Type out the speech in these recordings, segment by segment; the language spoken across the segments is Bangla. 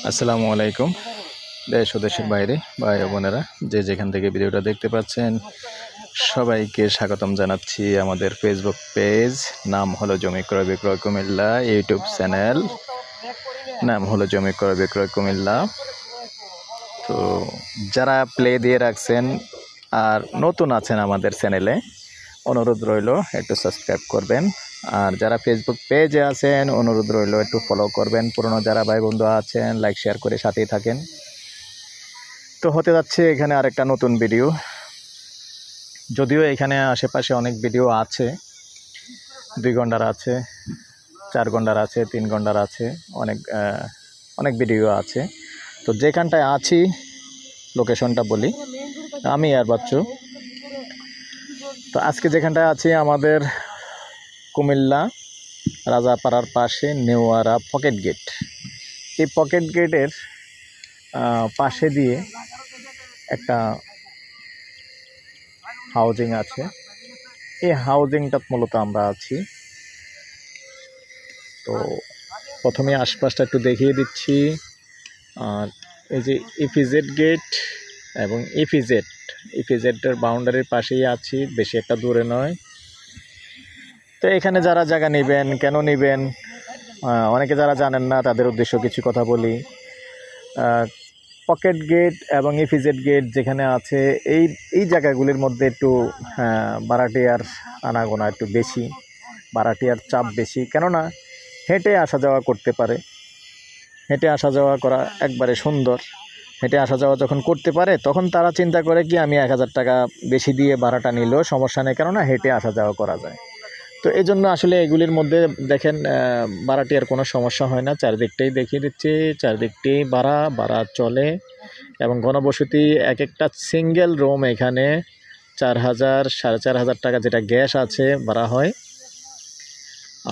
আসসালামু আলাইকুম। দেশ ও দেশের বাইরে ভাই ও বোনেরা যে যেখান থেকে ভিডিওটা দেখতে পাচ্ছেন সবাইকে স্বাগতম জানাচ্ছি আমাদের ফেসবুক পেজ, নাম হলো জমি ক্রয় বিক্রয় কুমিল্লা। ইউটিউব চ্যানেল নাম হলো জমি ক্রয় বিক্রয় কুমিল্লা। তো যারা প্লে দিয়ে রাখছেন আর নতুন আছেন আমাদের চ্যানেলে, অনুরোধ রইল একটু সাবস্ক্রাইব করবেন। আর যারা ফেসবুক পেজে আছেন অনুরোধ রইল একটু ফলো করবেন। পুরনো যারা ভাই বন্ধু আছেন লাইক শেয়ার করে সাথেই থাকেন। তো হতে যাচ্ছে এখানে আরেকটা নতুন ভিডিও, যদিও এখানে আশেপাশে অনেক ভিডিও আছে, 2 ঘন্টার আছে, 4 ঘন্টার আছে, 3 ঘন্টার আছে, অনেক ভিডিও আছে। তো যেখানটায় আছি লোকেশনটা বলি, আমি আর বাচ্চু। তো আজকে যেখানটায় আছি আমাদের কুমিল্লা রাজাপাড়ার পাশে নেওয়ারা পকেট গেট। এই পকেট গেটের পাশে দিয়ে একটা হাউজিং আছে। এই হাউজিংটা মূলত আমরা আছি। তো প্রথমে আশপাশটা একটু দেখিয়ে দিচ্ছি। আর এই যে ইপিজেড গেট এবং ইপিজেডের বাউন্ডারির পাশেই আছি, বেশি একটা দূরে নয়। তো এখানে যারা জায়গা নেবেন, কেন নেবেন, অনেকে যারা জানেন না তাদের উদ্দেশ্য কিছু কথা বলি। পকেট গেট এবং ইপিজেড গেট যেখানে আছে এই জায়গাগুলির মধ্যে একটু ভাড়াটিয়ার আনাগোনা একটু বেশি, ভাড়াটিয়ার চাপ বেশি। কেননা হেঁটে আসা যাওয়া করতে পারে, হেঁটে আসা যাওয়া করা একবারে সুন্দর। হেঁটে আসা যাওয়া যখন করতে পারে তখন তারা চিন্তা করে কি আমি 1000 টাকা বেশি দিয়ে ভাড়াটা নিলেও সমস্যা নেই, কেননা হেঁটে আসা যাওয়া করা যায়। তো এই জন্য আসলে এগুলির মধ্যে দেখেন ভাড়াটিয়ার কোনো সমস্যা হয় না। চারিদিকটাই দেখিয়ে দিচ্ছি, চারিদিকটাই ভাড়া চলে। এবং ঘনবসতি এক একটা সিঙ্গেল রুম এখানে 4000 4500 টাকা, যেটা গ্যাস আছে ভাড়া হয়।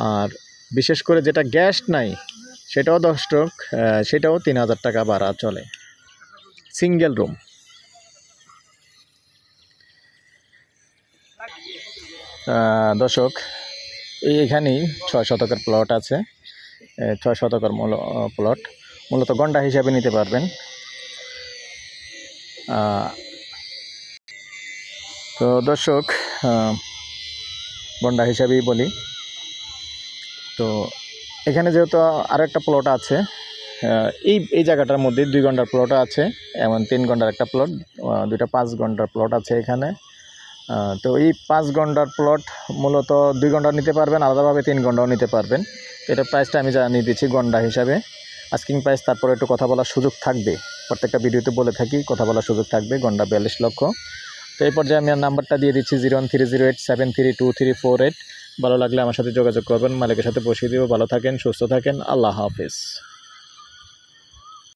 আর বিশেষ করে যেটা গ্যাস নাই সেটাও 10 স্ট্রোক, সেটাও 3000 টাকা ভাড়া চলে, সিঙ্গেল রুম। দর্শক, এইখানেই 6 শতকের প্লট আছে। 6 শতকের প্লট মূলত গন্ডা হিসাবে নিতে পারবেন। তো দর্শক, গন্ডা হিসাবেই বলি। তো এখানে যেহেতু আরও একটা প্লট আছে, এই জায়গাটার মধ্যে 2 ঘন্টার প্লট আছে, এমন 3 ঘন্টার একটা প্লট, 2টা 5 ঘন্টার প্লট আছে এখানে। তো এই 5 ঘন্টার প্লট মূলত 2 ঘন্টা নিতে পারবেন, আলাদাভাবে 3 ঘন্টাও নিতে পারবেন। এটা প্রাইসটা আমি জানিয়ে দিচ্ছি গন্ডা হিসাবে, আস্কিং প্রাইস। তারপরে একটু কথা বলার সুযোগ থাকবে, প্রত্যেকটা ভিডিওতে বলে থাকি কথা বলার সুযোগ থাকবে। গন্ডা 42 লক্ষ। তো এই পর্যায়ে আমি নাম্বারটা দিয়ে দিচ্ছি 0130873323448। ভালো লাগলে আমার সাথে যোগাযোগ করবেন, মালিকের সাথে বসিয়ে দেবো। ভালো থাকেন, সুস্থ থাকেন, আল্লাহ হাফেজ।